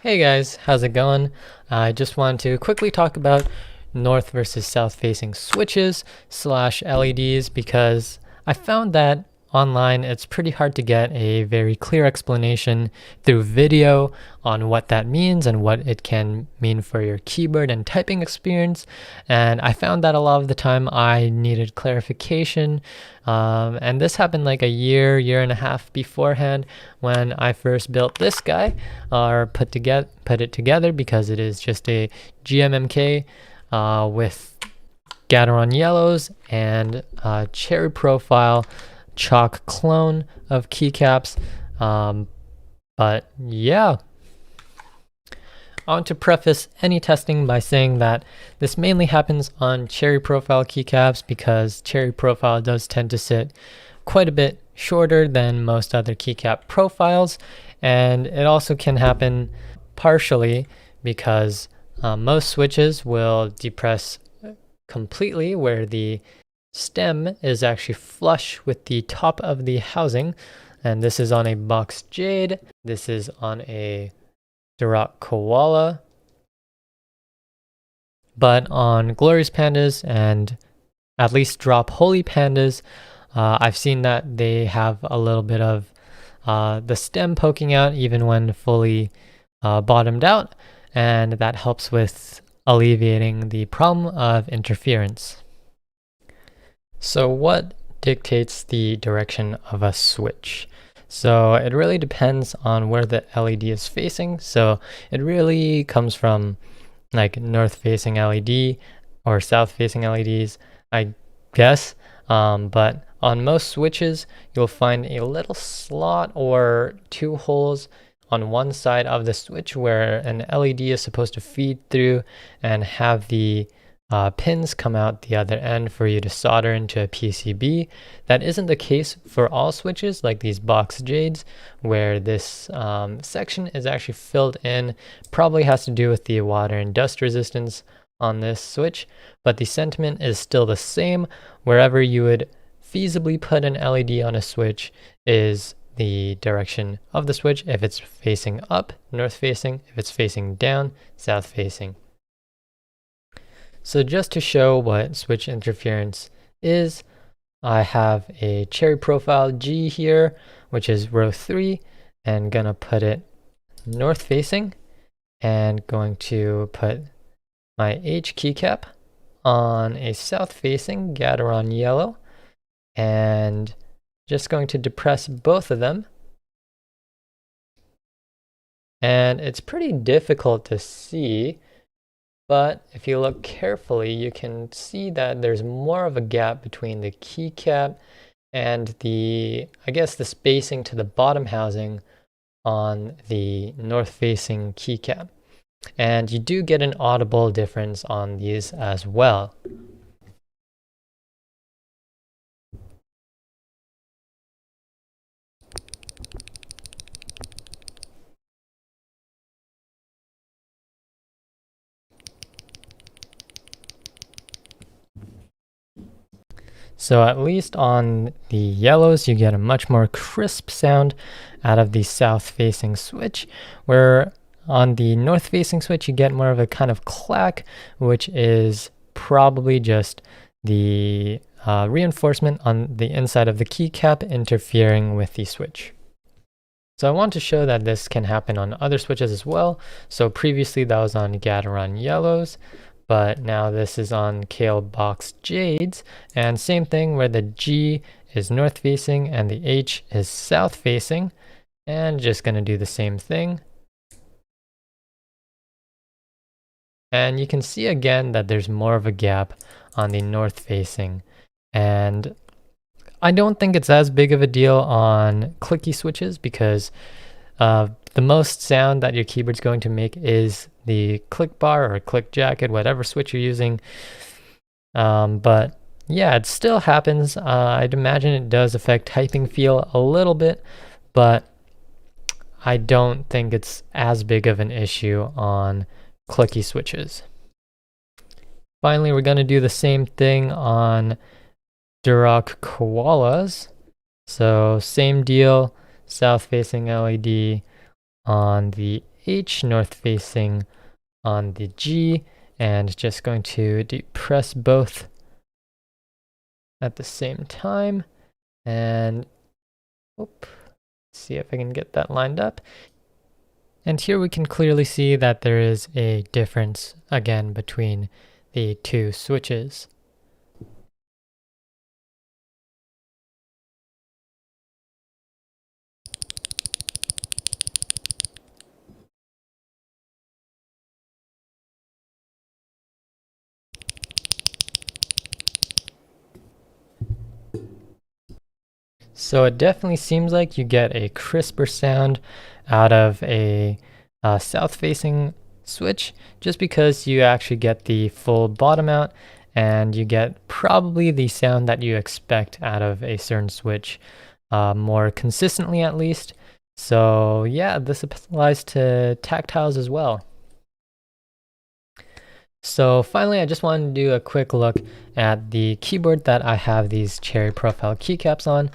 Hey guys, how's it going? I just wanted to quickly talk about north versus south facing switches slash LEDs because I found that online it's pretty hard to get a very clear explanation through video on what that means and what it can mean for your keyboard and typing experience. And I found that a lot of the time I needed clarification. And this happened like a year and a half beforehand when I first built this guy or put it together because it is just a GMMK with Gateron yellows and cherry profile chalk clone of keycaps. But yeah, I want to preface any testing by saying that this mainly happens on cherry profile keycaps because cherry profile does tend to sit quite a bit shorter than most other keycap profiles, and it also can happen partially because most switches will depress completely where the stem is actually flush with the top of the housing, and this is on a Box Jade, this is on a Durock Koala, but on Glorious Pandas and at least Drop Holy Pandas, I've seen that they have a little bit of the stem poking out even when fully bottomed out, and that helps with alleviating the problem of interference. So what dictates the direction of a switch? So it really depends on where the LED is facing. So it really comes from like north facing LED or south facing LEDs, I guess. But on most switches, you'll find a little slot or two holes on one side of the switch where an LED is supposed to feed through and have the pins come out the other end for you to solder into a PCB. That isn't the case for all switches like these Box Jades, where this section is actually filled in. Probably has to do with the water and dust resistance on this switch, but the sentiment is still the same. Wherever you would feasibly put an LED on a switch is the direction of the switch. If it's facing up, north facing; if it's facing down, south facing. So just to show what switch interference is, I have a cherry profile G here, which is row 3, and gonna put it north facing, and going to put my H keycap on a south facing Gateron yellow, and just going to depress both of them. And it's pretty difficult to see, but if you look carefully, you can see that there's more of a gap between the keycap and I guess the spacing to the bottom housing on the north-facing keycap. And you do get an audible difference on these as well. So at least on the yellows, you get a much more crisp sound out of the south-facing switch, where on the north-facing switch, you get more of a kind of clack, which is probably just the reinforcement on the inside of the keycap interfering with the switch. So I want to show that this can happen on other switches as well. So previously that was on Gateron yellows, but now this is on Kailh Box Jades, and same thing where the G is north facing and the H is south facing, and just gonna do the same thing. And you can see again that there's more of a gap on the north facing, and I don't think it's as big of a deal on clicky switches because the most sound that your keyboard's going to make is the click bar or click jacket, whatever switch you're using. But yeah, it still happens. I'd imagine it does affect typing feel a little bit, but I don't think it's as big of an issue on clicky switches. Finally, we're going to do the same thing on Durock Koalas. So same deal, south facing LED on the H, north facing on the G, and just going to depress both at the same time. And see if I can get that lined up. And here we can clearly see that there is a difference again between the two switches. So it definitely seems like you get a crisper sound out of a south-facing switch, just because you actually get the full bottom out and you get probably the sound that you expect out of a certain switch more consistently at least. So yeah, this applies to tactiles as well. So finally, I just wanted to do a quick look at the keyboard that I have these Cherry Profile keycaps on,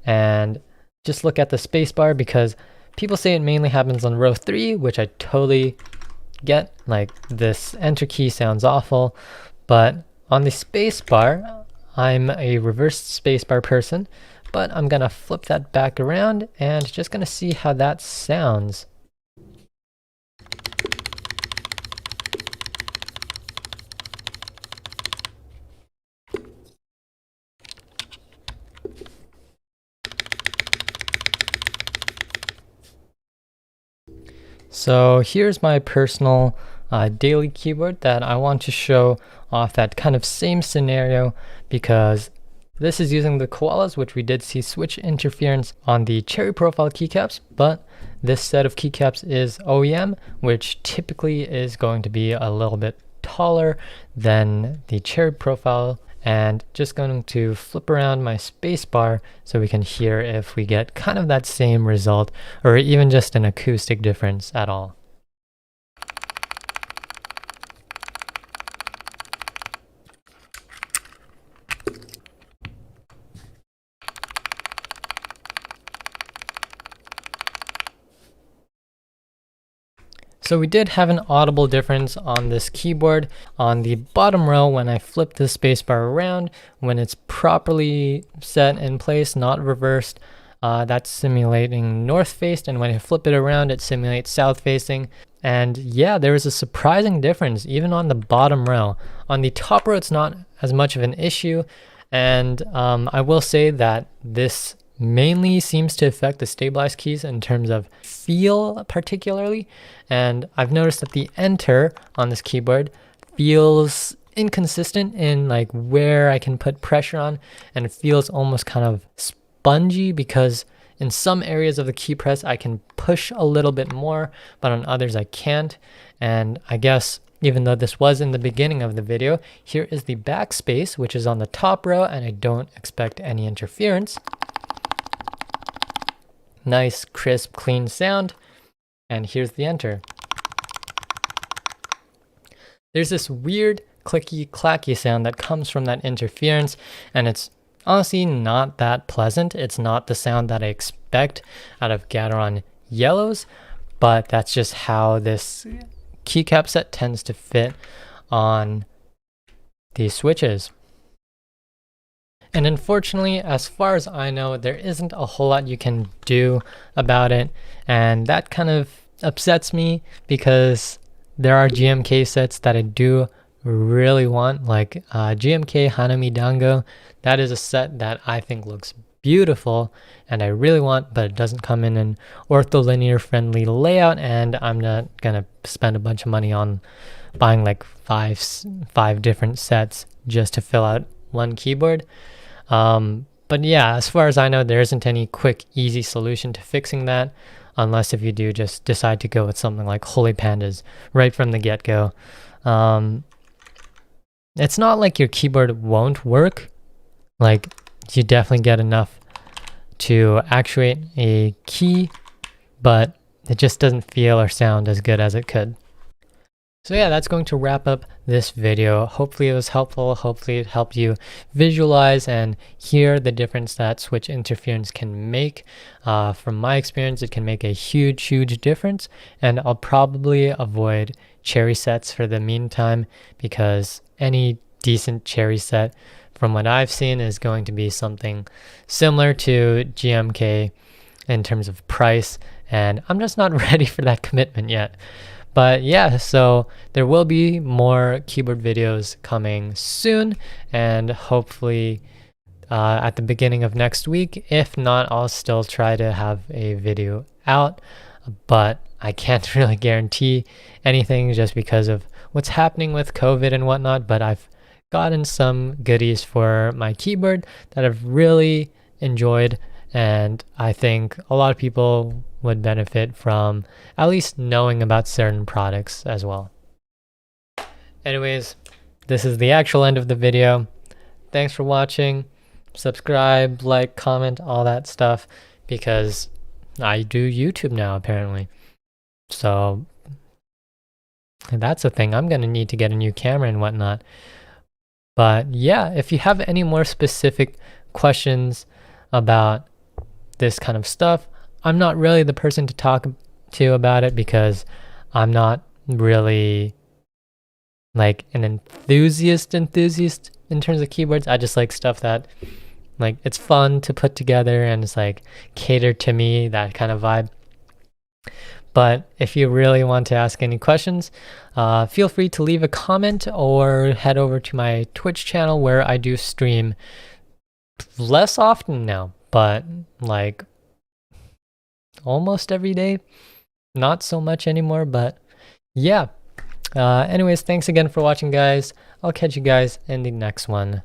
and just look at the spacebar, because people say it mainly happens on row 3, which I totally get. Like, this enter key sounds awful, but on the spacebar, I'm a reversed spacebar person, but I'm gonna flip that back around and just gonna see how that sounds. So here's my personal daily keyboard that I want to show off that kind of same scenario, because this is using the koalas, which we did see switch interference on the Cherry Profile keycaps, but this set of keycaps is OEM, which typically is going to be a little bit taller than the Cherry Profile. And just going to flip around my spacebar so we can hear if we get kind of that same result, or even just an acoustic difference at all. So we did have an audible difference on this keyboard. On the bottom row, when I flip the spacebar around, when it's properly set in place, not reversed, that's simulating north faced, and when I flip it around, it simulates south facing. And yeah, there is a surprising difference even on the bottom row. On the top row, it's not as much of an issue, and I will say that this mainly seems to affect the stabilized keys in terms of feel particularly, and I've noticed that the enter on this keyboard feels inconsistent in like where I can put pressure on, and it feels almost kind of spongy, because in some areas of the key press I can push a little bit more, but on others I can't. And I guess even though this was in the beginning of the video, here is the backspace, which is on the top row, and I don't expect any interference. Nice, crisp, clean sound. And here's the enter. There's this weird clicky clacky sound that comes from that interference, and it's honestly not that pleasant. It's not the sound that I expect out of Gateron yellows, but that's just how this keycap set tends to fit on these switches. And unfortunately, as far as I know, there isn't a whole lot you can do about it. And that kind of upsets me, because there are GMK sets that I do really want, like GMK Hanami Dango. That is a set that I think looks beautiful and I really want, but it doesn't come in an ortholinear friendly layout, and I'm not gonna spend a bunch of money on buying like five different sets just to fill out one keyboard. But yeah, as far as I know, there isn't any quick, easy solution to fixing that, unless if you do just decide to go with something like Holy Pandas right from the get-go. It's not like your keyboard won't work. Like, you definitely get enough to actuate a key, but it just doesn't feel or sound as good as it could. So yeah, that's going to wrap up this video. Hopefully it was helpful. Hopefully it helped you visualize and hear the difference that switch interference can make. From my experience, it can make a huge, huge difference. And I'll probably avoid cherry sets for the meantime, because any decent cherry set from what I've seen is going to be something similar to GMK in terms of price. And I'm just not ready for that commitment yet. But yeah, so there will be more keyboard videos coming soon, and hopefully at the beginning of next week. If not, I'll still try to have a video out, but I can't really guarantee anything just because of what's happening with COVID and whatnot. But I've gotten some goodies for my keyboard that I've really enjoyed, and I think a lot of people would benefit from at least knowing about certain products as well. Anyways, this is the actual end of the video. Thanks for watching. Subscribe, like, comment, all that stuff, because I do YouTube now apparently. So that's a thing. I'm gonna need to get a new camera and whatnot. But yeah, if you have any more specific questions about this kind of stuff, I'm not really the person to talk to about it, because I'm not really like an enthusiast in terms of keyboards. I just like stuff that like it's fun to put together and it's like catered to me, that kind of vibe. But if you really want to ask any questions, feel free to leave a comment or head over to my Twitch channel, where I do stream less often now, but like almost every day. Not so much anymore, but yeah. Anyways, thanks again for watching, guys. I'll catch you guys in the next one.